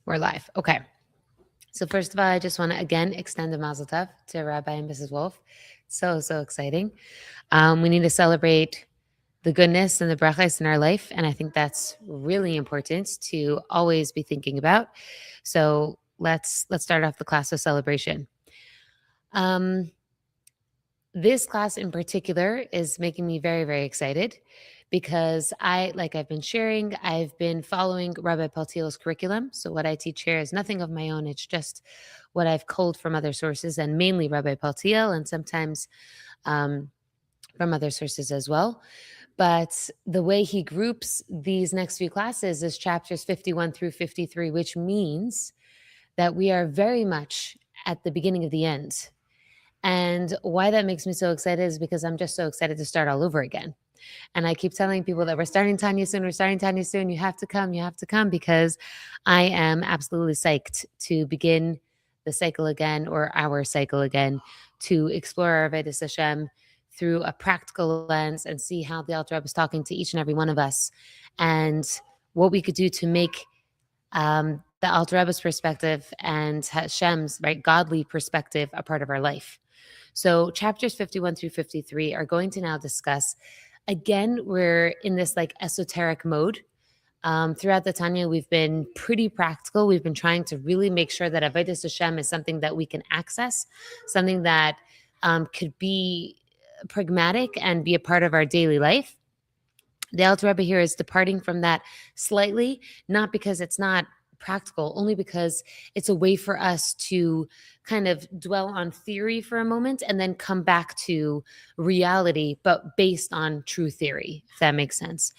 We're live. Okay. So first of all, I just want to again extend a mazel tov to Rabbi and Mrs. Wolf. So exciting. We need to celebrate the goodness and the brachas in our life, and I think that's really important to always be thinking about. So let's start off the class with celebration. Um, this class in particular is making me very, very excited because like I've been sharing, I've been following Rabbi Paltiel's curriculum. So what I teach here is nothing of my own. It's just what I've culled from other sources, and mainly Rabbi Paltiel, and sometimes um, from other sources as well. But the way he groups these next few classes is chapters 51 through 53, which means that we are very much at the beginning of the end. And why that makes me so excited is because I'm just so excited to start all over again. And I keep telling people that we're starting Tanya soon. We're starting Tanya soon. You have to come. You have to come because I am absolutely psyched to begin the cycle again, or our cycle again, to explore our Vedas Hashem through a practical lens and see how the Alter Rebbe is talking to each and every one of us, and what we could do to make the Alter Rebbe's perspective and Hashem's godly perspective a part of our life. So chapters 51 through 53 are going to now discuss. Again, we're in this esoteric mode. Throughout the Tanya, we've been pretty practical. We've been trying to really make sure that Avodas Hashem is something that we can access, something that could be pragmatic and be a part of our daily life. The Alter Rebbe here is departing from that slightly, not because it's not practical, only because it's a way for us to kind of dwell on theory for a moment and then come back to reality, but based on true theory, if that makes sense.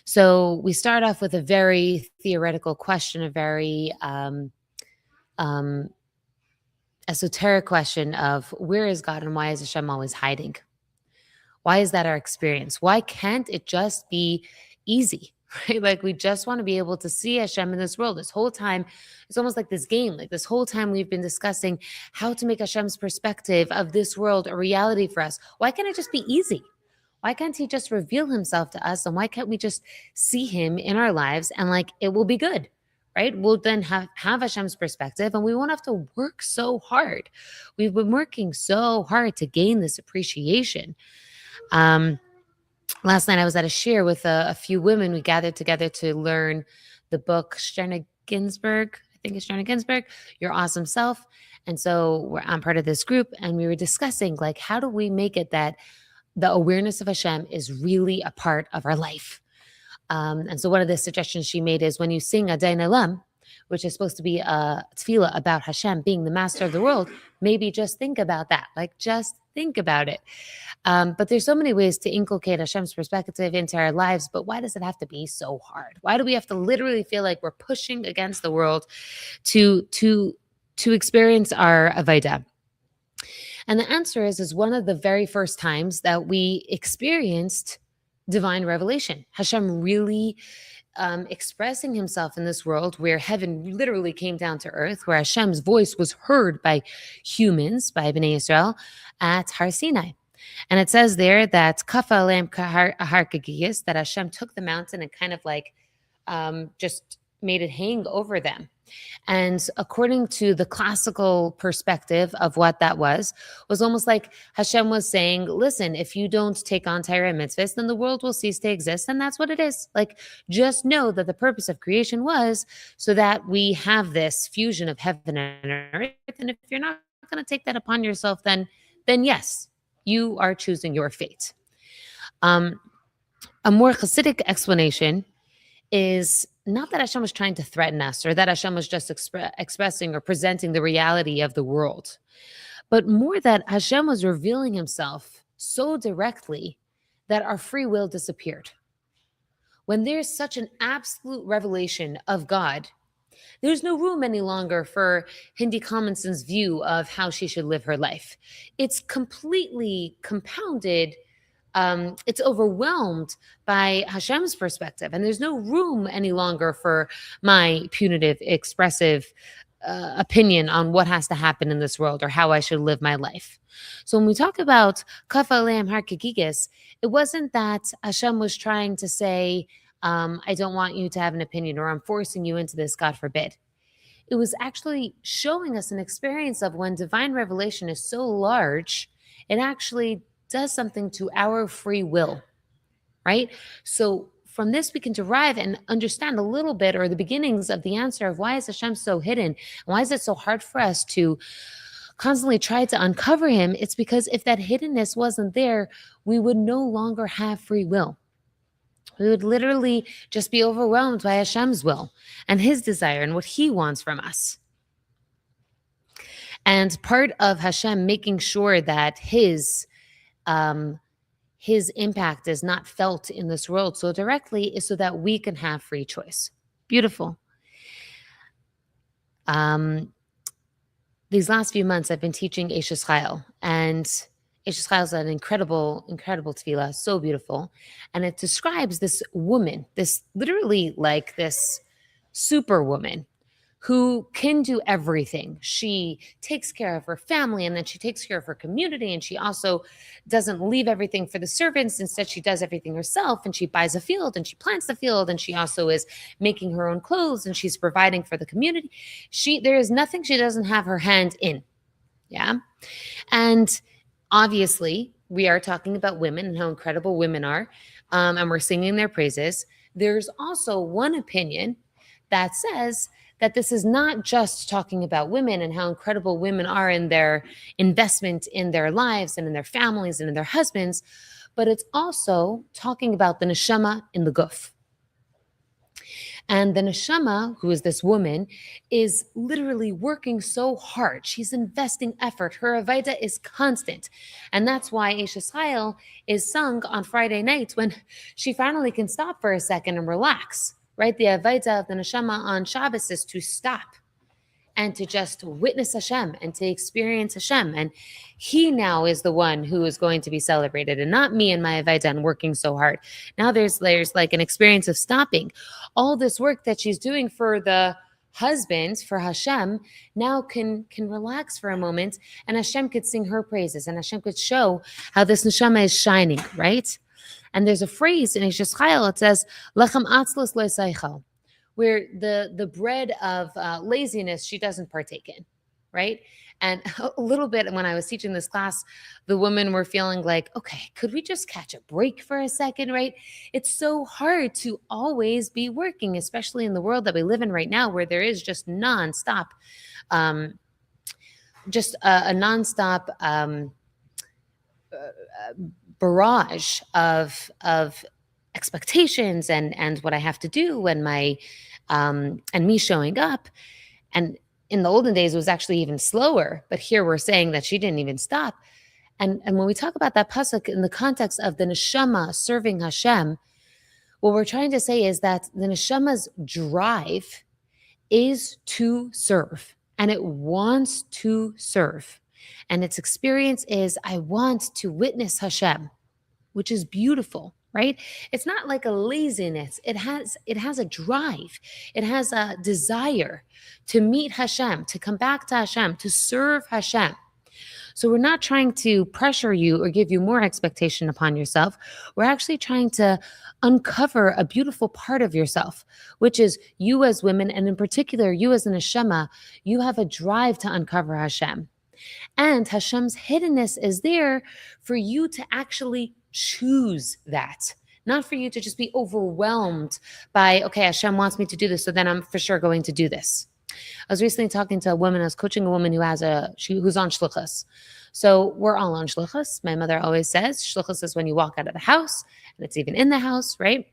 So we start off with a very theoretical question, a very esoteric question of where is God and why is Hashem always hiding? Why is that our experience? Why can't it just be easy? Right? Like we just want to be able to see Hashem in this world. This whole time, it's almost like this game. Like this whole time we've been discussing how to make Hashem's perspective of this world a reality for us. Why can't it just be easy? Why can't he just reveal himself to us? And why can't we just see him in our lives and it will be good, right? We'll then have Hashem's perspective and we won't have to work so hard. We've been working so hard to gain this appreciation. Last night I was at a shir with a few women. We gathered together to learn the book Sterna Ginsburg. I think it's Sterna Ginsburg, Your Awesome Self. And so I'm part of this group and we were discussing how do we make it that the awareness of Hashem is really a part of our life. And so one of the suggestions she made is when you sing Adai Nelam, which is supposed to be a tefillah about Hashem being the master of the world, maybe just think about that. Just think about it. But there's so many ways to inculcate Hashem's perspective into our lives, but why does it have to be so hard? Why do we have to literally feel like we're pushing against the world to experience our Avodah? And the answer is one of the very first times that we experienced divine revelation. Hashem really expressing himself in this world where heaven literally came down to earth, where Hashem's voice was heard by humans, by Bnei Israel, at Har Sinai. And it says there that Kafa Alam Kahar Kagiyas, that Hashem took the mountain and kind of just made it hang over them. And according to the classical perspective of what that was almost like Hashem was saying, listen, if you don't take on Torah and mitzvahs, then the world will cease to exist. And that's what it is. Just know that the purpose of creation was so that we have this fusion of heaven and earth. And if you're not going to take that upon yourself, then yes, you are choosing your fate. A more Hasidic explanation is not that Hashem was trying to threaten us or that Hashem was just expressing or presenting the reality of the world, but more that Hashem was revealing himself so directly that our free will disappeared. When there's such an absolute revelation of God, there's no room any longer for Hindi Kalmenson's view of how she should live her life. It's completely compounded. It's overwhelmed by Hashem's perspective, and there's no room any longer for my punitive, expressive opinion on what has to happen in this world or how I should live my life. So when we talk about Kaf Aleim Har Kegigis, it wasn't that Hashem was trying to say, I don't want you to have an opinion or I'm forcing you into this, God forbid. it was actually showing us an experience of when divine revelation is so large, it actually does something to our free will, right? So from this, we can derive and understand a little bit, or the beginnings of the answer of why is Hashem so hidden? Why is it so hard for us to constantly try to uncover him? It's because if that hiddenness wasn't there, we would no longer have free will. We would literally just be overwhelmed by Hashem's will and his desire and what he wants from us. And part of Hashem making sure that his impact is not felt in this world so directly is so that we can have free choice. Beautiful. These last few months, I've been teaching Eshes Chayil, and Eshes Chayil is an incredible tefillah, so beautiful. And it describes this woman, this literally like this superwoman who can do everything. She takes care of her family, and then she takes care of her community, and she also doesn't leave everything for the servants. Instead, she does everything herself, and she buys a field, and she plants the field, and she also is making her own clothes, and she's providing for the community. There is nothing she doesn't have her hand in. Yeah. And obviously, we are talking about women and how incredible women are, and we're singing their praises. There's also one opinion that says that this is not just talking about women and how incredible women are in their investment in their lives and in their families and in their husbands, but it's also talking about the neshama in the guf. And the neshama, who is this woman, is literally working so hard. She's investing effort. Her avodah is constant. And that's why Eshes Chayil is sung on Friday nights when she finally can stop for a second and relax. Right? The avodah of the neshama on Shabbos is to stop and to just witness Hashem and to experience Hashem. And he now is the one who is going to be celebrated, and not me and my avodah and working so hard. Now there's like an experience of stopping. All this work that she's doing for the husband, for Hashem, now can relax for a moment, and Hashem could sing her praises, and Hashem could show how this neshama is shining, right? And there's a phrase in Eshes Chayil, it says, Lechem atzlus lo seichel, where the bread of laziness she doesn't partake in, right? And a little bit when I was teaching this class, the women were feeling like, okay, could we just catch a break for a second, right? It's so hard to always be working, especially in the world that we live in right now, where there is just nonstop, just a nonstop barrage of expectations and what I have to do and my and me showing up. And in the olden days, it was actually even slower. But here we're saying that she didn't even stop. And when we talk about that pasuk in the context of the neshama serving Hashem, what we're trying to say is that the neshama's drive is to serve, and it wants to serve. And its experience is, I want to witness Hashem, which is beautiful, right? It's not like a laziness. It has a drive. It has a desire to meet Hashem, to come back to Hashem, to serve Hashem. So we're not trying to pressure you or give you more expectation upon yourself. We're actually trying to uncover a beautiful part of yourself, which is you as women, and in particular, you as an neshama, you have a drive to uncover Hashem. And Hashem's hiddenness is there for you to actually choose that, not for you to just be overwhelmed by, okay, Hashem wants me to do this, so then I'm for sure going to do this. I was recently talking to a woman, I was coaching a woman who's on shluchas. So we're all on shluchas. My mother always says shluchas is when you walk out of the house, and it's even in the house, right?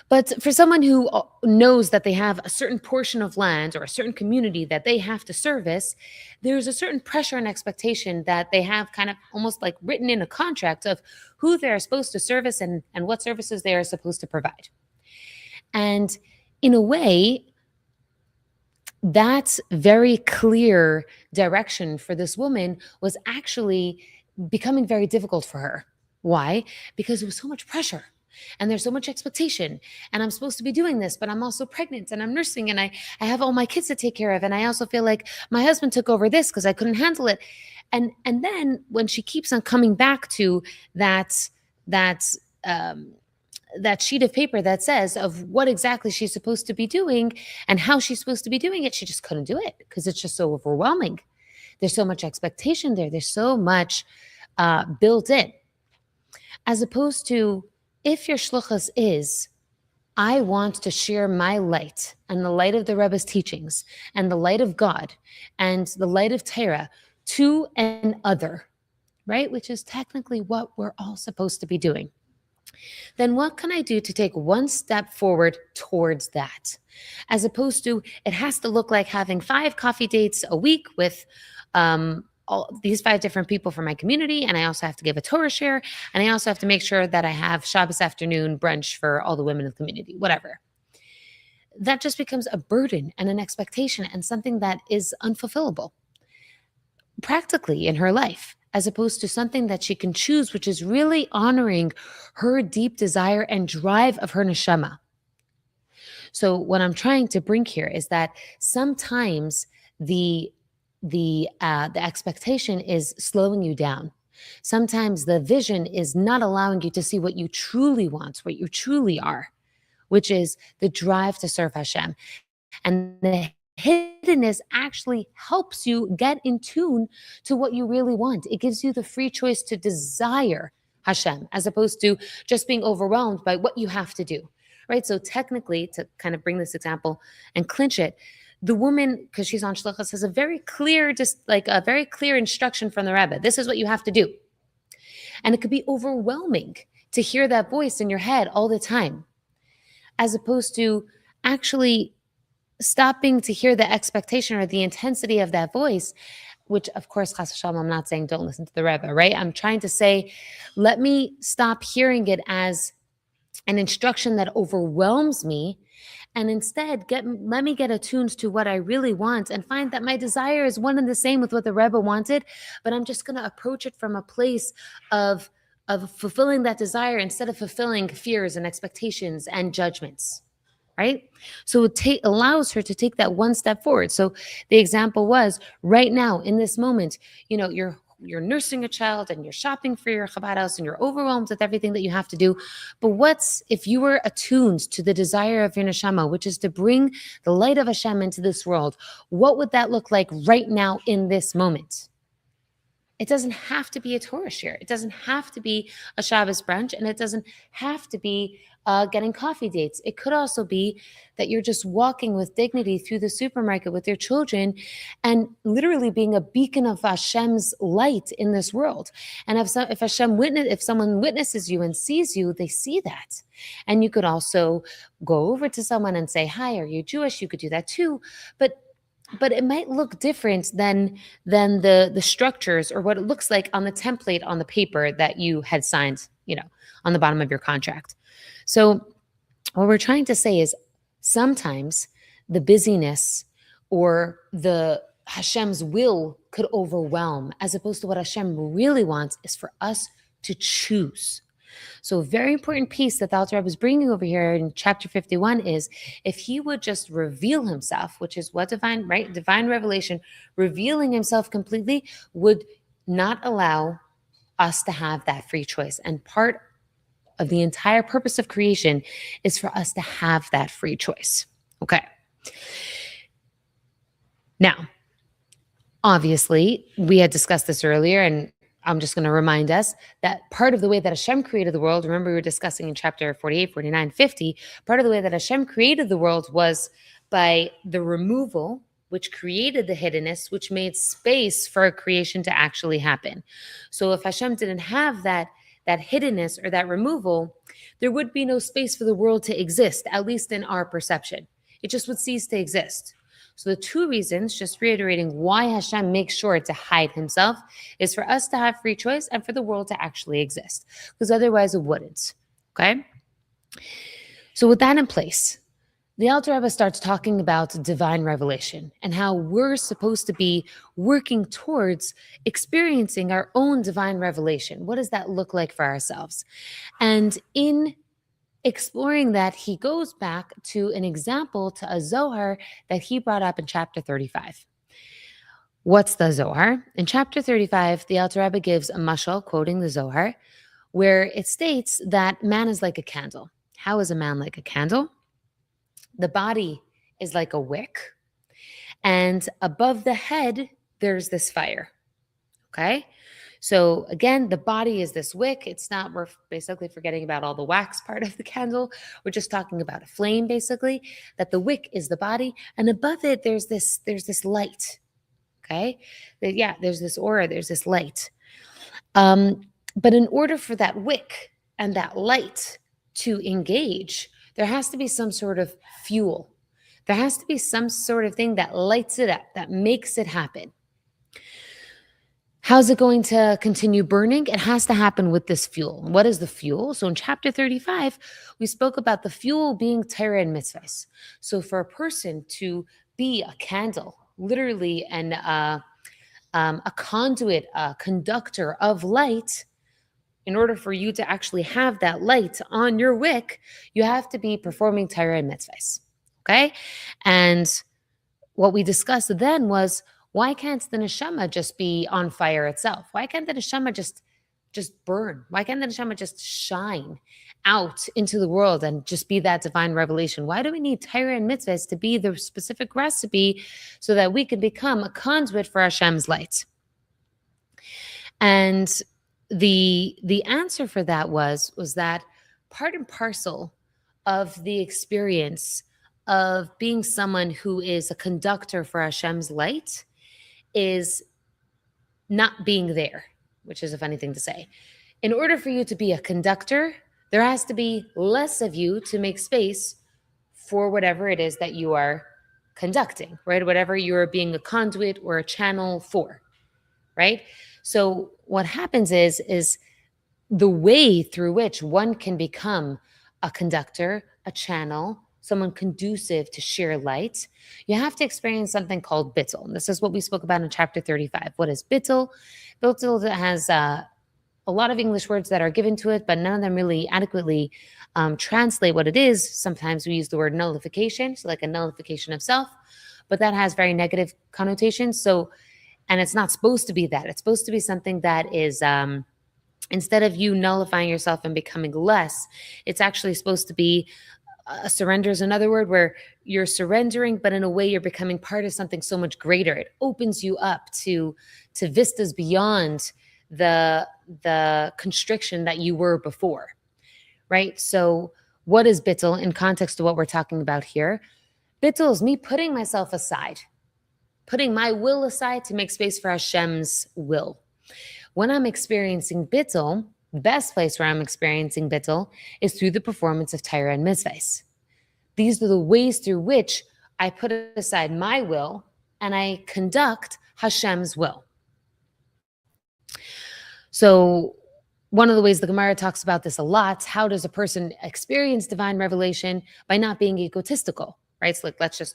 But for someone who knows that they have a certain portion of land or a certain community that they have to service, there's a certain pressure and expectation that they have kind of almost like written in a contract of who they're supposed to service and what services they are supposed to provide. And in a way, that very clear direction for this woman was actually becoming very difficult for her. Why? Because there was so much pressure. And there's so much expectation, and I'm supposed to be doing this, but I'm also pregnant and I'm nursing, and I have all my kids to take care of. And I also feel like my husband took over this because I couldn't handle it. And then when she keeps on coming back to that that sheet of paper that says of what exactly she's supposed to be doing and how she's supposed to be doing it. She just couldn't do it because it's just so overwhelming. There's so much expectation there. There's so much built in, as opposed to if your shluchas is, I want to share my light and the light of the Rebbe's teachings and the light of God and the light of Torah to an other, right? Which is technically what we're all supposed to be doing. Then what can I do to take one step forward towards that? As opposed to, it has to look like having 5 coffee dates a week with all these 5 different people from my community. And I also have to give a Torah share. And I also have to make sure that I have Shabbos afternoon brunch for all the women of the community, whatever. That just becomes a burden and an expectation and something that is unfulfillable practically in her life, as opposed to something that she can choose, which is really honoring her deep desire and drive of her neshama. So what I'm trying to bring here is that sometimes the expectation is slowing you down. Sometimes the vision is not allowing you to see what you truly want, what you truly are, which is the drive to serve Hashem. And the hiddenness actually helps you get in tune to what you really want. It gives you the free choice to desire Hashem, as opposed to just being overwhelmed by what you have to do, right? So technically, to kind of bring this example and clinch it, the woman, because she's on shluchas, has a very clear, just like a very clear instruction from the Rebbe. This is what you have to do. And it could be overwhelming to hear that voice in your head all the time, as opposed to actually stopping to hear the expectation or the intensity of that voice, which of course, chas v'shalom, I'm not saying don't listen to the Rebbe, right? I'm trying to say, let me stop hearing it as an instruction that overwhelms me, and instead let me get attuned to what I really want and find that my desire is one and the same with what the Rebbe wanted, but I'm just going to approach it from a place of fulfilling that desire instead of fulfilling fears and expectations and judgments. Right? So it allows her to take that one step forward. So the example was right now in this moment, you're nursing a child and you're shopping for your Chabad house and you're overwhelmed with everything that you have to do. But what's if you were attuned to the desire of your neshama, which is to bring the light of Hashem into this world? What would that look like right now in this moment? It doesn't have to be a Torah share. It doesn't have to be a Shabbos brunch, and it doesn't have to be getting coffee dates. It could also be that you're just walking with dignity through the supermarket with your children and literally being a beacon of Hashem's light in this world. And if someone witnesses you and sees you, they see that. And you could also go over to someone and say, "Hi, are you Jewish?" You could do that too. But it might look different than the structures or what it looks like on the template on the paper that you had signed, on the bottom of your contract. So what we're trying to say is sometimes the busyness or the Hashem's will could overwhelm, as opposed to what Hashem really wants is for us to choose. So a very important piece that the Alter Rebbe is bringing over here in chapter 51 is if he would just reveal himself, which is what divine revelation, revealing himself completely would not allow us to have that free choice. And part of the entire purpose of creation is for us to have that free choice. Okay. Now, obviously, we had discussed this earlier, and I'm just going to remind us that part of the way that Hashem created the world, remember we were discussing in chapter 48, 49, 50, part of the way that Hashem created the world was by the removal, which created the hiddenness, which made space for a creation to actually happen. So if Hashem didn't have that hiddenness or that removal, there would be no space for the world to exist, at least in our perception. It just would cease to exist. So the 2 reasons, just reiterating why Hashem makes sure to hide himself, is for us to have free choice and for the world to actually exist, because otherwise it wouldn't. Okay? So with that in place, the Alter Rebbe starts talking about divine revelation and how we're supposed to be working towards experiencing our own divine revelation. What does that look like for ourselves? And in exploring that, he goes back to an example, to a Zohar that he brought up in chapter 35. What's the Zohar? In chapter 35, the Alter Rebbe gives a mashal, quoting the Zohar, where it states that man is like a candle. How is a man like a candle? The body is like a wick, and above the head, there's this fire. Okay. So again, the body is this wick. It's not, we're basically forgetting about all the wax part of the candle. We're just talking about a flame, basically, that the wick is the body. And above it, there's this light. Okay. Yeah, there's this aura, there's this light. Um, but in order for that wick and that light to engage, there has to be some sort of fuel. There has to be some sort of thing that lights it up, that makes it happen. How's it going to continue burning? It has to happen with this fuel. What is the fuel? So in chapter 35, we spoke about the fuel being Torah and mitzvahs. So for a person to be a candle, literally a conduit, a conductor of light, in order for you to actually have that light on your wick, you have to be performing Torah and mitzvahs. Okay? And what we discussed then was, why can't the neshama just be on fire itself? Why can't the neshama just burn? Why can't the neshama just shine out into the world and just be that divine revelation? Why do we need Torah and mitzvahs to be the specific recipe so that we can become a conduit for Hashem's light? And the answer for that was that part and parcel of the experience of being someone who is a conductor for Hashem's light is not being there, which is a funny thing to say. In order for you to be a conductor, there has to be less of you to make space for whatever it is that you are conducting, right? Whatever you're being a conduit or a channel for, right? So what happens is the way through which one can become a conductor, a channel, someone conducive to share light, you have to experience something called bittul. And this is what we spoke about in chapter 35. What is bittul? Bittul has a lot of English words that are given to it, but none of them really adequately translate what it is. Sometimes we use the word nullification, so like a nullification of self, but that has very negative connotations. So, and it's not supposed to be that. It's supposed to be something that is, instead of you nullifying yourself and becoming less, it's actually supposed to be surrender is another word, where you're surrendering, but in a way you're becoming part of something so much greater. It opens you up to vistas beyond the constriction that you were before, right? So what is bittul in context to what we're talking about here? Bittul is me putting myself aside, putting my will aside to make space for Hashem's will. When I'm experiencing bittul, the best place where I'm experiencing bittul is through the performance of Torah and mitzvahs. These are the ways through which I put aside my will and I conduct Hashem's will. So one of the ways the Gemara talks about this a lot, how does a person experience divine revelation? By not being egotistical, right? So let's just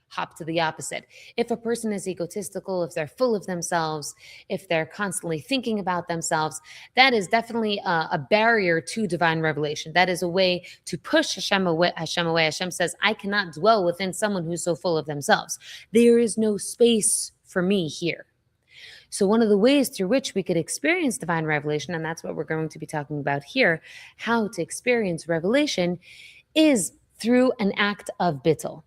hop to the opposite. If a person is egotistical, if they're full of themselves, if they're constantly thinking about themselves, that is definitely a barrier to divine revelation. That is a way to push Hashem away. Hashem says, I cannot dwell within someone who's so full of themselves. There is no space for me here. So one of the ways through which we could experience divine revelation, and that's what we're going to be talking about here, how to experience revelation, is through an act of bittul.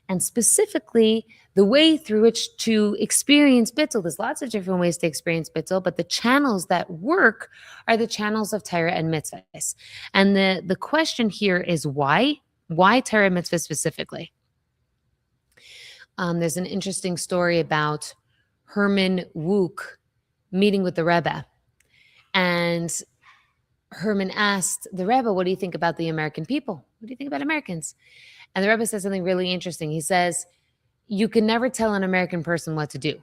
And specifically, the way through which to experience bittul, there's lots of different ways to experience bittul, but the channels that work are the channels of Torah and mitzvahs. And the question here is why? Why Torah and mitzvahs specifically? There's an interesting story about Herman Wouk meeting with the Rebbe. And Herman asked the Rebbe, what do you think about the American people? What do you think about Americans? And the Rebbe says something really interesting. He says, you can never tell an American person what to do.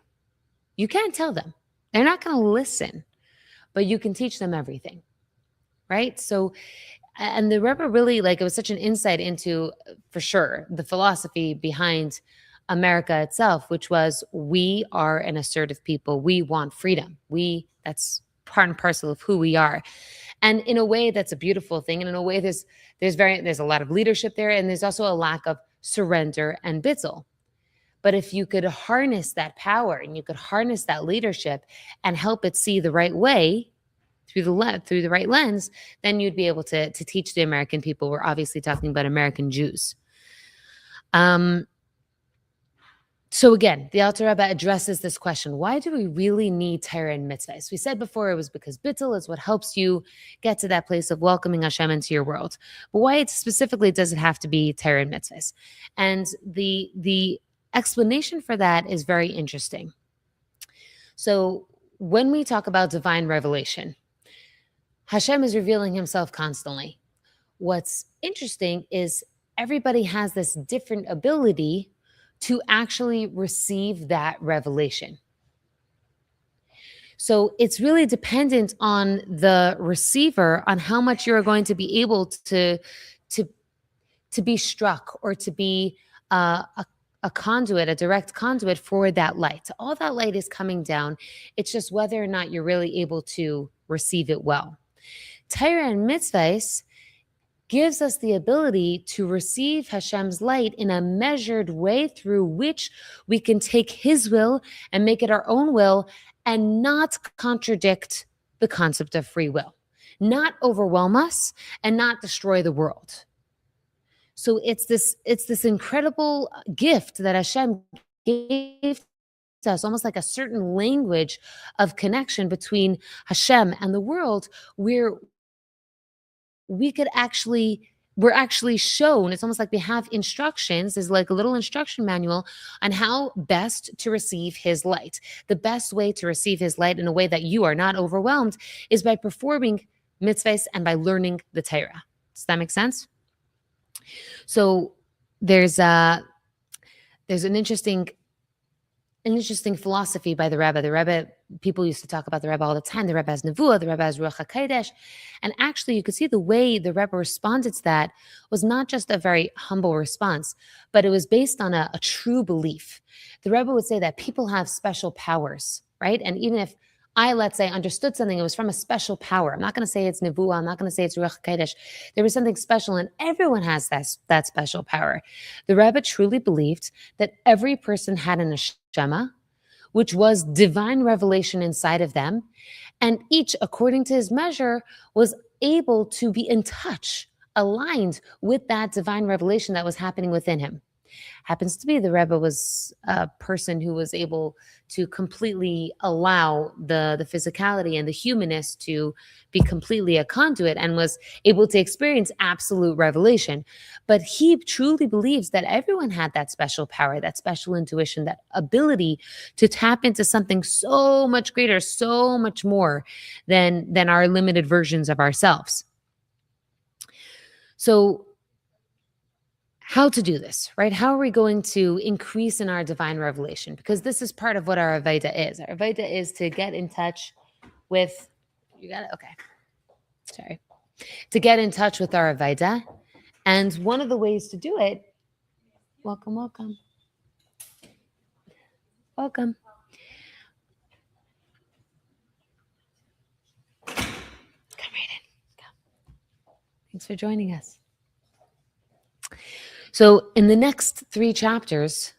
You can't tell them. They're not going to listen, but you can teach them everything, right? So, and the Rebbe really, it was such an insight into, for sure, the philosophy behind America itself, which was, we are an assertive people. We want freedom. That's part and parcel of who we are. And in a way, that's a beautiful thing. And in a way, there's a lot of leadership there. And there's also a lack of surrender and bittul. But if you could harness that power and you could harness that leadership and help it see the right way through the right lens, then you'd be able to teach the American people. We're obviously talking about American Jews. So again, the Alter Rebbe addresses this question: why do we really need Torah and mitzvahs? We said before it was because bittul is what helps you get to that place of welcoming Hashem into your world. But why specifically does it have to be Torah and mitzvahs? And the explanation for that is very interesting. So when we talk about divine revelation, Hashem is revealing himself constantly. What's interesting is everybody has this different ability to actually receive that revelation. So it's really dependent on the receiver, on how much you're going to be able to be struck or to be a conduit, a direct conduit for that light. All that light is coming down. It's just whether or not you're really able to receive it well. Torah and mitzvahs gives us the ability to receive Hashem's light in a measured way through which we can take his will and make it our own will and not contradict the concept of free will, not overwhelm us and not destroy the world. So it's this incredible gift that Hashem gave to us, almost like a certain language of connection between Hashem and the world, where we're actually shown, it's almost like we have instructions, there's like a little instruction manual on how best to receive his light. The best way to receive his light in a way that you are not overwhelmed is by performing mitzvahs and by learning the Torah. Does that make sense? So there's an interesting philosophy by the Rebbe. The Rebbe, people used to talk about the Rebbe all the time. The Rebbe has Nevuah, the Rebbe has Ruach HaKodesh. And actually, you could see the way the Rebbe responded to that was not just a very humble response, but it was based on a true belief. The Rebbe would say that people have special powers, right? And even if I, let's say, understood something, it was from a special power. I'm not going to say it's Nevuah. I'm not going to say it's Ruach HaKodesh. There was something special, and everyone has that special power. The Rebbe truly believed that every person had an neshama, which was divine revelation inside of them, and each, according to his measure, was able to be in touch, aligned with that divine revelation that was happening within him. Happens to be the Rebbe was a person who was able to completely allow the physicality and the humanness to be completely a conduit and was able to experience absolute revelation. But he truly believes that everyone had that special power, that special intuition, that ability to tap into something so much greater, so much more than our limited versions of ourselves. So how to do this, right? How are we going to increase in our divine revelation? Because this is part of what our Avaida is. Our Avaida is to get in touch with, you got it? Okay. Sorry. To get in touch with our Avaida. And one of the ways to do it, welcome. Welcome. Come right in. Come. Thanks for joining us. So in the next 3 chapters,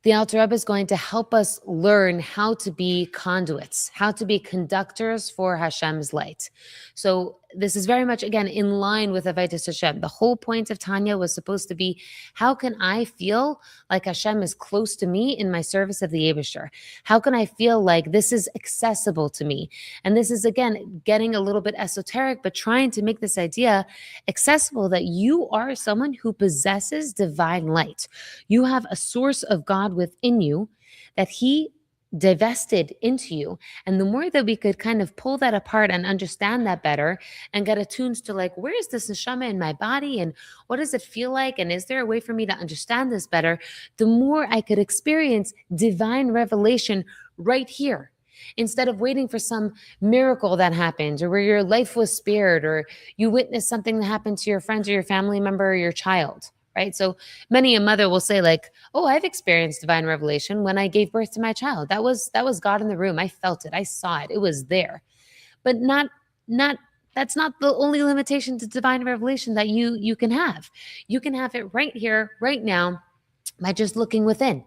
the Alter Rebbe is going to help us learn how to be conduits, how to be conductors for Hashem's light. So this is very much, again, in line with Avodas Hashem. The whole point of Tanya was supposed to be, how can I feel like Hashem is close to me in my service of the Eibusher? How can I feel like this is accessible to me? And this is, again, getting a little bit esoteric, but trying to make this idea accessible, that you are someone who possesses divine light. You have a source of God within you that he divested into you. And the more that we could kind of pull that apart and understand that better and get attuned to, like, where is this neshama in my body and what does it feel like? And is there a way for me to understand this better? The more I could experience divine revelation right here, instead of waiting for some miracle that happened, or where your life was spared, or you witnessed something that happened to your friends or your family member or your child. Right? So many a mother will say, like, oh, I've experienced divine revelation when I gave birth to my child. That was God in the room. I felt it. I saw it. It was there. But that's not the only limitation to divine revelation that you can have. You can have it right here, right now, by just looking within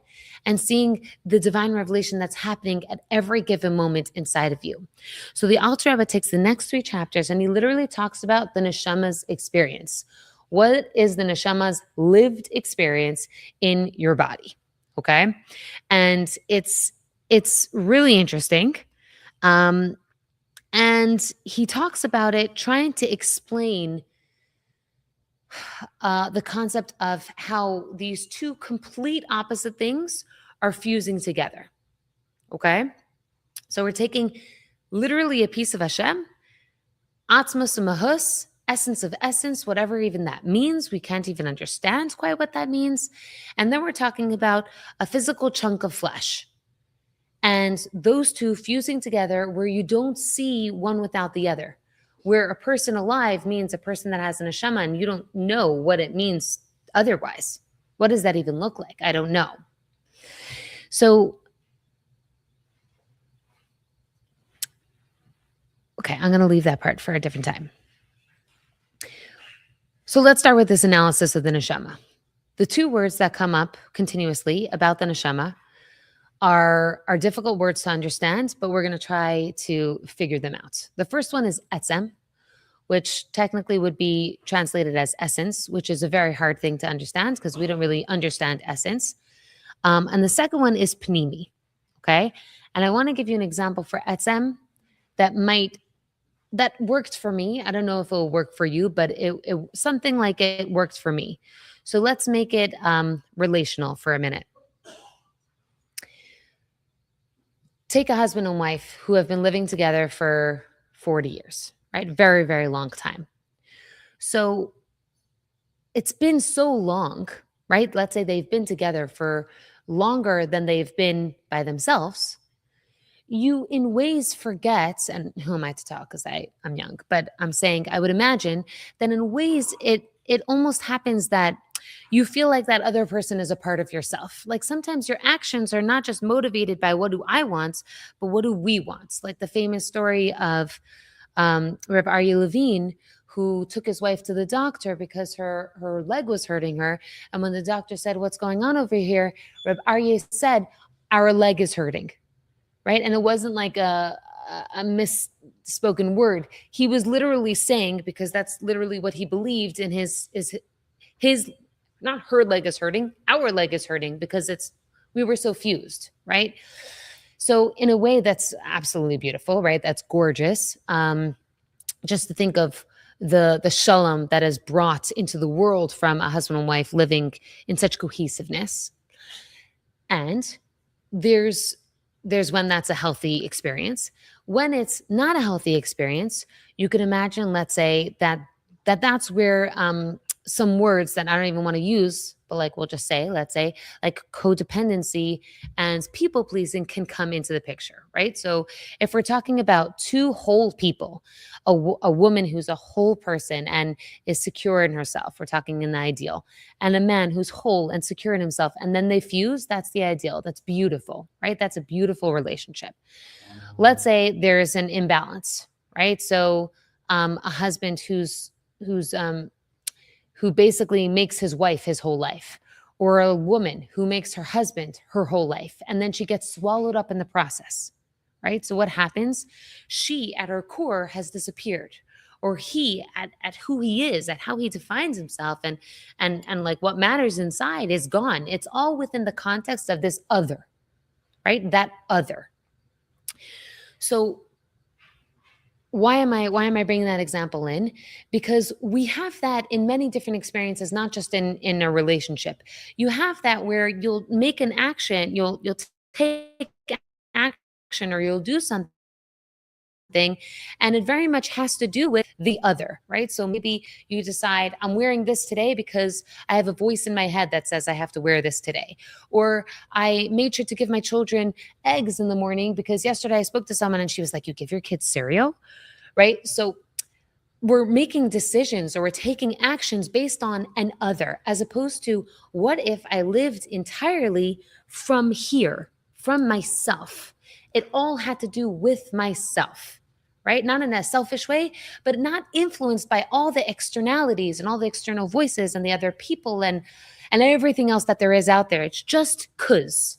and seeing the divine revelation that's happening at every given moment inside of you. So the Alter Rebbe takes the next 3 chapters and he literally talks about the neshama's experience. What is the neshama's lived experience in your body? Okay, and it's really interesting. Um, and he talks about it, trying to explain the concept of how these 2 complete opposite things are fusing together. Okay? So we're taking literally a piece of Hashem, Atzmos Mahus, essence of essence, whatever even that means. We can't even understand quite what that means. And then we're talking about a physical chunk of flesh. And those 2 fusing together where you don't see one without the other. Where a person alive means a person that has an neshama, and you don't know what it means otherwise. What does that even look like? I don't know. So, okay, I'm going to leave that part for a different time. So let's start with this analysis of the neshama. The 2 words that come up continuously about the neshama are difficult words to understand, but we're going to try to figure them out. The first one is etzem, which technically would be translated as essence, which is a very hard thing to understand because we don't really understand essence. And the second one is pnimi, okay? And I want to give you an example for etzem that worked for me. I don't know if it will work for you, but it something like it worked for me. So let's make it relational for a minute. Take a husband and wife who have been living together for 40 years, right? Very, very long time. So it's been so long, right? Let's say they've been together for longer than they've been by themselves. You in ways forget, and who am I to talk because I'm young, but I'm saying I would imagine that in ways it almost happens that you feel like that other person is a part of yourself. Like sometimes your actions are not just motivated by what do I want, but what do we want? Like the famous story of Reb Aryeh Levine, who took his wife to the doctor because her leg was hurting her. And when the doctor said, "What's going on over here?" Reb Aryeh said, "Our leg is hurting." Right? And it wasn't like a misspoken word. He was literally saying, because that's literally what he believed in his not her leg is hurting, our leg is hurting because we were so fused, right? So in a way that's absolutely beautiful, right? That's gorgeous. Just to think of the shalom that is brought into the world from a husband and wife living in such cohesiveness. And there's when that's a healthy experience. When it's not a healthy experience, you can imagine, let's say that's where some words that I don't even want to use, but like we'll just say, let's say like codependency and people pleasing can come into the picture, right? So if we're talking about 2 whole people, a woman who's a whole person and is secure in herself, we're talking in the ideal, and a man who's whole and secure in himself, and then they fuse, that's the ideal. That's beautiful, right? That's a beautiful relationship. Let's say there's an imbalance, right? So a husband who basically makes his wife his whole life, or a woman who makes her husband her whole life, and then she gets swallowed up in the process, right? So what happens? She, at her core, has disappeared, or he, at who he is, at how he defines himself, and like what matters inside is gone. It's all within the context of this other, right? That other. So why am I bringing that example in? Because we have that in many different experiences, not just in a relationship. You have that where you'll make an action, you'll take action, or you'll do something, and it very much has to do with the other, right? So maybe you decide, I'm wearing this today because I have a voice in my head that says I have to wear this today. Or I made sure to give my children eggs in the morning because yesterday I spoke to someone and she was like, "You give your kids cereal?" Right? So we're making decisions or we're taking actions based on an other, as opposed to what if I lived entirely from here, from myself? It all had to do with myself, right? Not in a selfish way, but not influenced by all the externalities and all the external voices and the other people and everything else that there is out there. It's just cause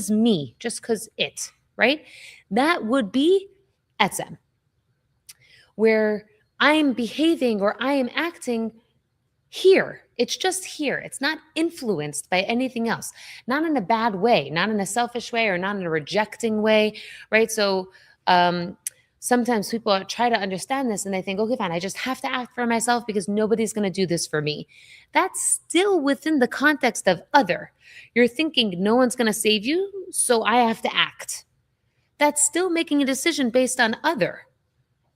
me, just cause it, right? That would be etzem, where I'm behaving or I am acting here. It's just here. It's not influenced by anything else, not in a bad way, not in a selfish way or not in a rejecting way, right? So sometimes people try to understand this and they think, okay, fine, I just have to act for myself because nobody's going to do this for me. That's still within the context of other. You're thinking no one's going to save you, so I have to act. That's still making a decision based on other.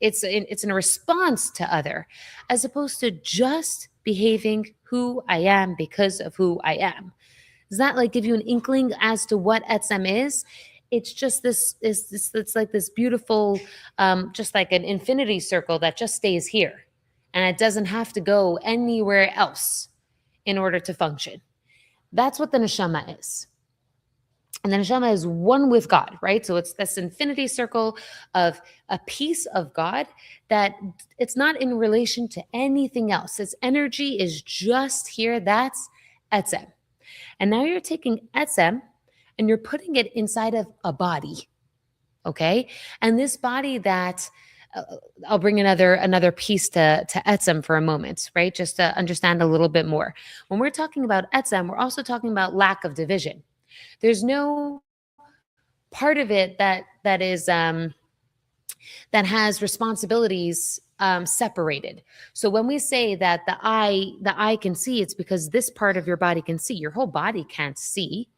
It's in a response to other, as opposed to just behaving who I am because of who I am. Does that like give you an inkling as to what etzem is? It's just it's like this beautiful, just like an infinity circle that just stays here, and it doesn't have to go anywhere else in order to function. That's what the neshama is. And the neshama is one with God, right? So it's this infinity circle of a piece of God that it's not in relation to anything else. Its energy is just here. That's etzem. And now you're taking etzem and you're putting it inside of a body, okay? And this body that I'll bring another piece to etzem for a moment, right? Just to understand a little bit more. When we're talking about etzem, we're also talking about lack of division. There's no part of it that has responsibilities separated. So when we say that the eye can see, it's because this part of your body can see. Your whole body can't see.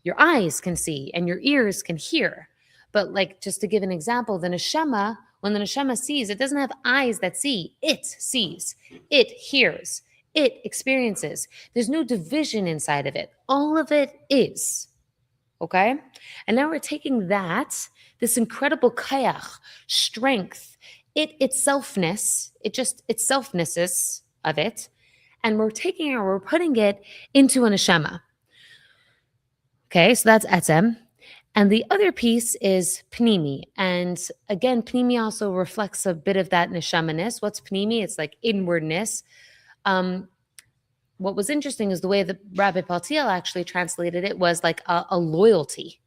Your eyes can see and your ears can hear. But like, just to give an example, the neshama, when the neshama sees, it doesn't have eyes that see. It sees, it hears, it experiences. There's no division inside of it. All of it is. Okay? And now we're taking this incredible kayach, strength, its selfness of it, and we're putting it into a neshama. Okay, so that's etzem. And the other piece is pnimi. And again, pnimi also reflects a bit of that neshamaness. What's pnimi? It's like inwardness. What was interesting is the way that Rabbi Paltiel actually translated it was like a loyalty,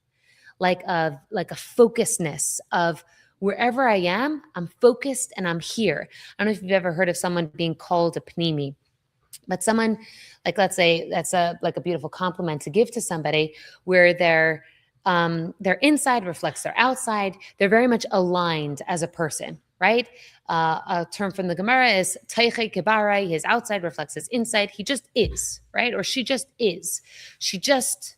like a focusedness of wherever I am, I'm focused and I'm here. I don't know if you've ever heard of someone being called a pnimi, but someone, like, let's say that's a beautiful compliment to give to somebody where their inside reflects their outside. They're very much aligned as a person, right? A term from the Gemara is teiche kebarai. His outside reflects his inside. He just is, right? Or she just is. She just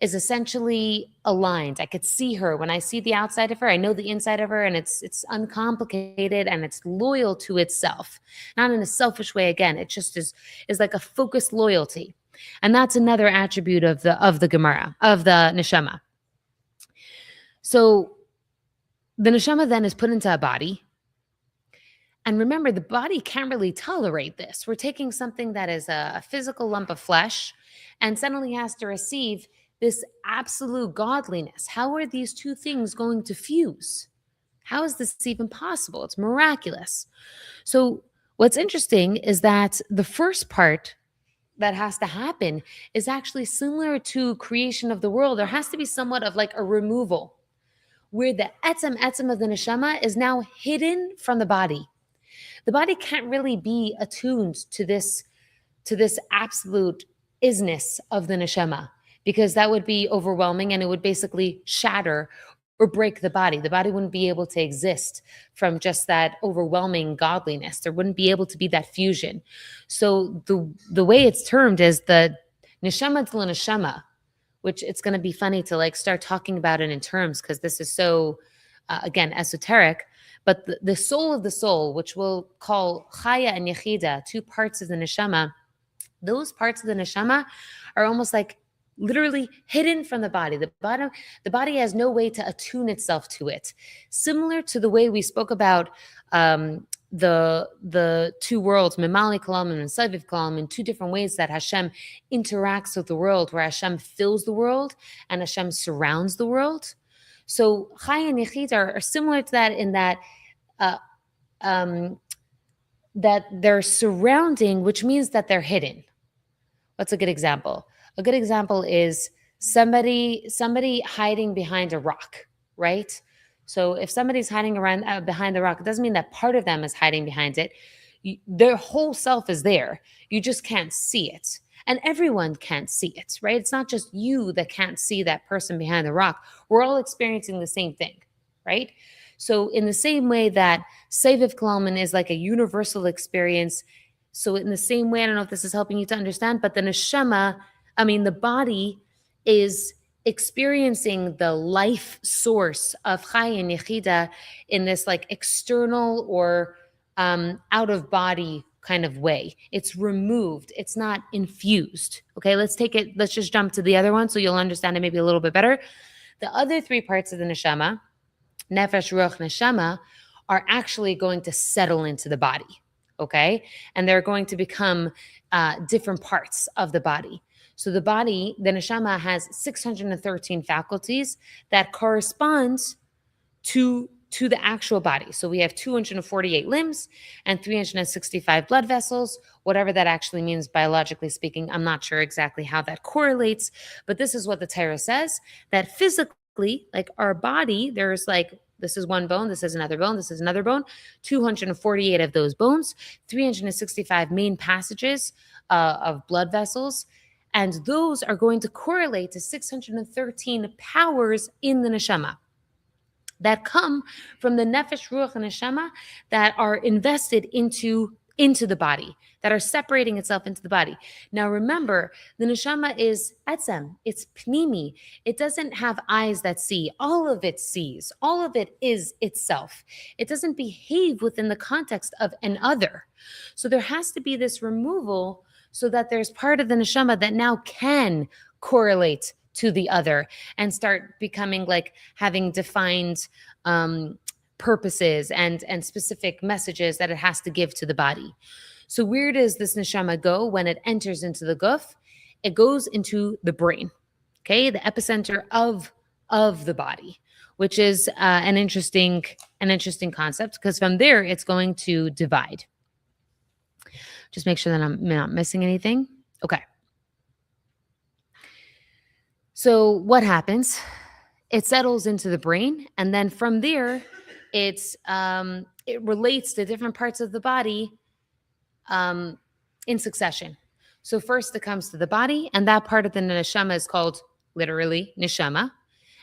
is essentially aligned. I could see her. When I see the outside of her, I know the inside of her, and it's uncomplicated and it's loyal to itself. Not in a selfish way. Again, it just is like a focused loyalty. And that's another attribute of the Gemara, of the neshama. So the neshama then is put into a body. And remember, the body can't really tolerate this. We're taking something that is a physical lump of flesh and suddenly has to receive this absolute godliness. How are these two things going to fuse? How is this even possible? It's miraculous. So what's interesting is that the first part that has to happen is actually similar to creation of the world. There has to be somewhat of like a removal where the etzem of the neshama is now hidden from the body. The body can't really be attuned to this absolute isness of the neshama, because that would be overwhelming and it would basically shatter or break the body. The body wouldn't be able to exist from just that overwhelming godliness. There wouldn't be able to be that fusion. So the way it's termed is the neshama to neshama, which it's going to be funny to like start talking about it in terms, because this is so, again, esoteric. But the soul of the soul, which we'll call chaya and yechida, two parts of the neshama, those parts of the neshama are almost like literally hidden from the body. The body has no way to attune itself to it. Similar to the way we spoke about the two worlds, Memali Kalam and Saviv Kalam, in two different ways that Hashem interacts with the world, where Hashem fills the world and Hashem surrounds the world. So Chai and Yechid are similar to that in that uh, um, that they're surrounding, which means that they're hidden. What's a good example? A good example is somebody hiding behind a rock, right? So if somebody's hiding around behind the rock, it doesn't mean that part of them is hiding behind it. Their whole self is there. You just can't see it. And everyone can't see it, right? It's not just you that can't see that person behind the rock. We're all experiencing the same thing, right? So in the same way that Seviv Kalman is like a universal experience, so in the same way, I don't know if this is helping you to understand, but the neshama, the body is experiencing the life source of Chai and Yechida in this like external or out of body kind of way. It's removed. It's not infused. Okay, let's just jump to the other one so you'll understand it maybe a little bit better. The other three parts of the neshama, nefesh, ruach, neshama, are actually going to settle into the body. Okay, and they're going to become different parts of the body. So the body, the neshama, has 613 faculties that correspond to the actual body. So we have 248 limbs and 365 blood vessels, whatever that actually means biologically speaking. I'm not sure exactly how that correlates, but this is what the Torah says, that physically, like our body, there's like, this is one bone, this is another bone, this is another bone, 248 of those bones, 365 main passages of blood vessels, and those are going to correlate to 613 powers in the neshama that come from the nefesh, ruach, and neshama that are invested into the body, that are separating itself into the body. Now remember, the neshama is etzem, it's pnimi. It doesn't have eyes that see. All of it sees. All of it is itself. It doesn't behave within the context of an other. So there has to be this removal so that there's part of the neshama that now can correlate to the other and start becoming like having defined purposes and specific messages that it has to give to the body. So where does this neshama go when it enters into the guf? It goes into the brain, okay, the epicenter of the body, which is an interesting concept, because from there it's going to divide. Just make sure that I'm not missing anything. Okay. So what happens? It settles into the brain, and then from there, it relates to different parts of the body in succession. So first it comes to the body, and that part of the neshama is called literally neshama,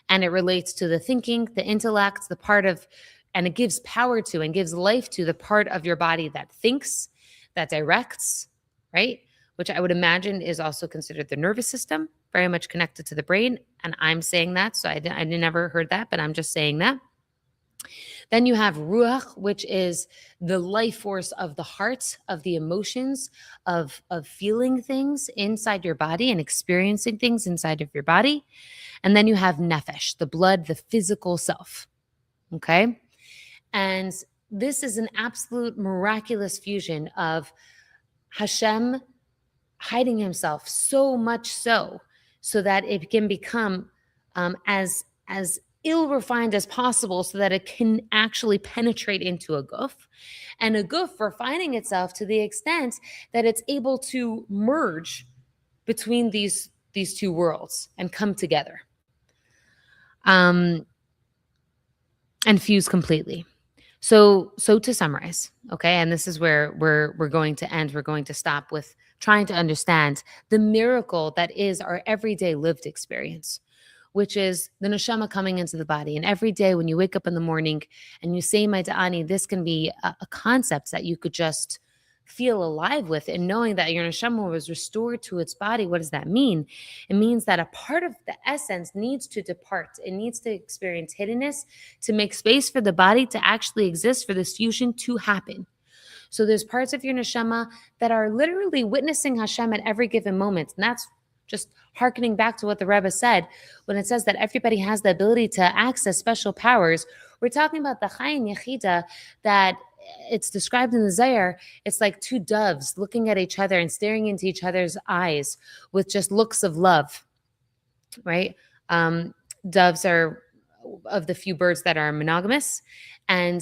and it relates to the thinking, the intellect, the part of, and it gives power to and gives life to the part of your body that thinks, that directs, right? Which I would imagine is also considered the nervous system, very much connected to the brain. And I'm saying that, so I never heard that, but I'm just saying that. Then you have ruach, which is the life force of the heart, of the emotions, of feeling things inside your body and experiencing things inside of your body. And then you have nefesh, the blood, the physical self. Okay? And this is an absolute miraculous fusion of Hashem hiding himself so much so that it can become as ill-refined as possible, so that it can actually penetrate into a guf, and a guf refining itself to the extent that it's able to merge between these two worlds and come together and fuse completely. So to summarize, okay, and this is where we're going to end. We're going to stop with trying to understand the miracle that is our everyday lived experience, which is the neshama coming into the body. And every day when you wake up in the morning and you say my da'ani, this can be a concept that you could just feel alive with, and knowing that your neshama was restored to its body. What does that mean? It means that a part of the essence needs to depart. It needs to experience hiddenness to make space for the body to actually exist, for this fusion to happen. So there's parts of your neshama that are literally witnessing Hashem at every given moment. And that's just hearkening back to what the Rebbe said when it says that everybody has the ability to access special powers. We're talking about the Chai and Yechida that it's described in the Zohar. It's like two doves looking at each other and staring into each other's eyes with just looks of love, right? Doves are of the few birds that are monogamous, and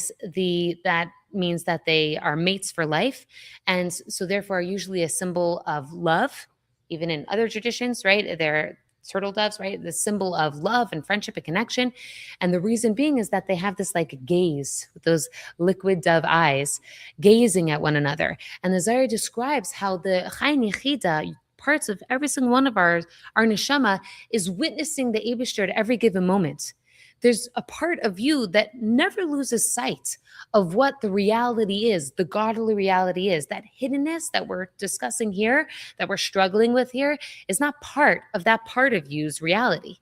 that means that they are mates for life, and so therefore are usually a symbol of love. Even in other traditions, right? They're turtle doves, right? The symbol of love and friendship and connection. And the reason being is that they have this like gaze with those liquid dove eyes gazing at one another. And the Zohar describes how the Chayin Yechida, parts of every single one of our neshama, is witnessing the Eibishter at every given moment. There's a part of you that never loses sight of what the reality is, the godly reality is. That hiddenness that we're discussing here, that we're struggling with here, is not part of that part of you's reality.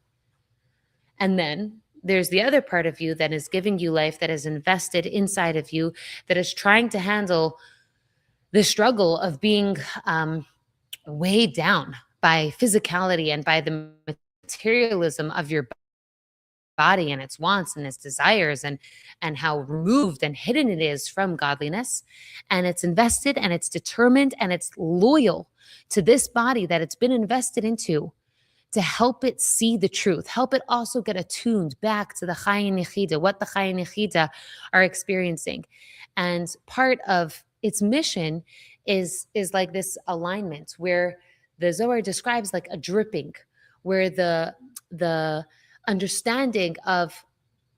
And then there's the other part of you that is giving you life, that is invested inside of you, that is trying to handle the struggle of being weighed down by physicality and by the materialism of your body and its wants and its desires, and how removed and hidden it is from godliness. And it's invested and it's determined and it's loyal to this body that it's been invested into, to help it see the truth, help it also get attuned back to the Chayin Yechida, what the Chayin Yechida are experiencing. And part of its mission is like this alignment where the Zohar describes like a dripping, where the understanding of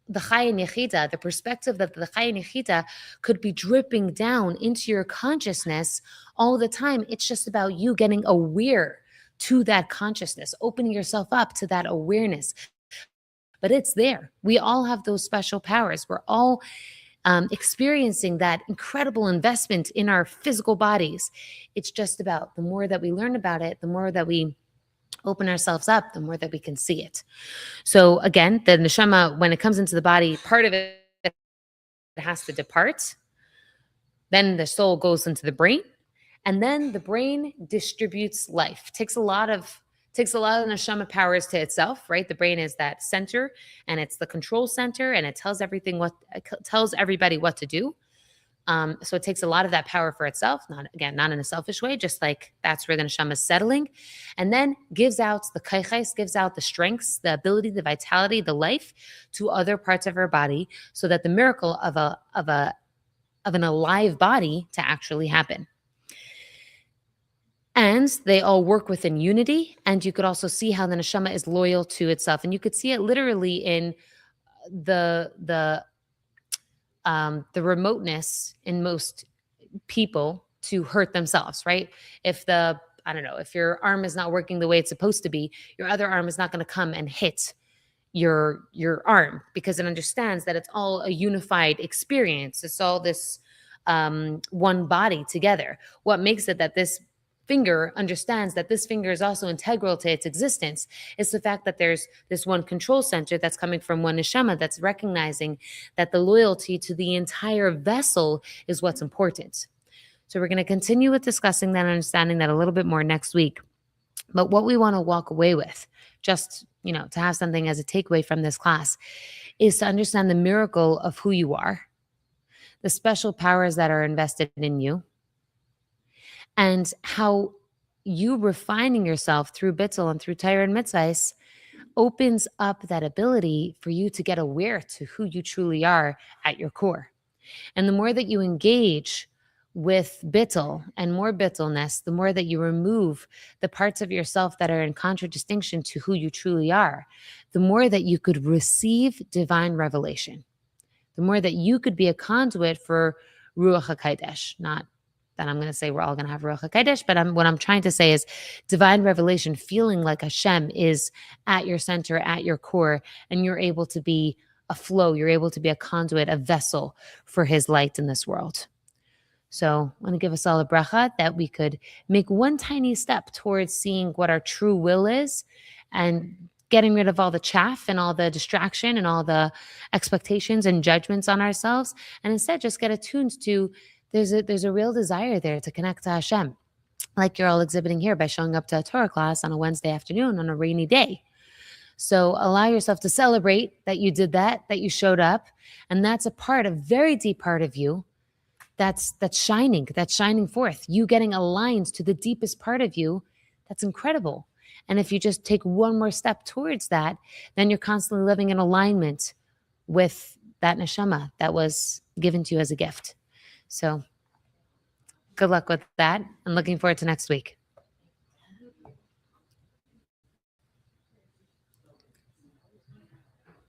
the Chayin Yechida, the perspective that the Chayin Yechida could be dripping down into your consciousness all the time. It's just about you getting aware to that consciousness, opening yourself up to that awareness. But it's there. We all have those special powers. We're all experiencing that incredible investment in our physical bodies. It's just about the more that we learn about it, the more that we open ourselves up, the more that we can see it. So again, the neshama, when it comes into the body, part of it has to depart. Then the soul goes into the brain, and then the brain distributes life. Takes a lot of neshama powers to itself, right? The brain is that center, and it's the control center, and it tells everybody what to do. So it takes a lot of that power for itself, not in a selfish way, just like that's where the neshama is settling, and then gives out the kaichais, gives out the strengths, the ability, the vitality, the life to other parts of our body, so that the miracle of an alive body to actually happen. And they all work within unity, and you could also see how the neshama is loyal to itself, and you could see it literally in the remoteness in most people to hurt themselves, right? If your arm is not working the way it's supposed to be, your other arm is not going to come and hit your arm, because it understands that it's all a unified experience. It's all this one body together. What makes it that this finger understands that this finger is also integral to its existence is the fact that there's this one control center that's coming from one neshama that's recognizing that the loyalty to the entire vessel is what's important. So we're going to continue with discussing that and understanding that a little bit more next week. But what we want to walk away with, just, to have something as a takeaway from this class, is to understand the miracle of who you are, the special powers that are invested in you, and how you refining yourself through bittul and through Torah and mitzvahs opens up that ability for you to get aware to who you truly are at your core. And the more that you engage with bittul and more bittelness, the more that you remove the parts of yourself that are in contradistinction to who you truly are, the more that you could receive divine revelation, the more that you could be a conduit for Ruach HaKodesh. Not that I'm going to say we're all going to have Ruach HaKodesh, but what I'm trying to say is divine revelation, feeling like Hashem is at your center, at your core, and you're able to be a flow, you're able to be a conduit, a vessel for his light in this world. So I want to give us all a bracha that we could make one tiny step towards seeing what our true will is, and getting rid of all the chaff and all the distraction and all the expectations and judgments on ourselves, and instead just get attuned to there's a real desire there to connect to Hashem, like you're all exhibiting here by showing up to a Torah class on a Wednesday afternoon on a rainy day. So allow yourself to celebrate that you did that you showed up, and that's a very deep part of you that's shining forth. You getting aligned to the deepest part of you, that's incredible. And if you just take one more step towards that, then you're constantly living in alignment with that neshama that was given to you as a gift. So good luck with that. I'm looking forward to next week.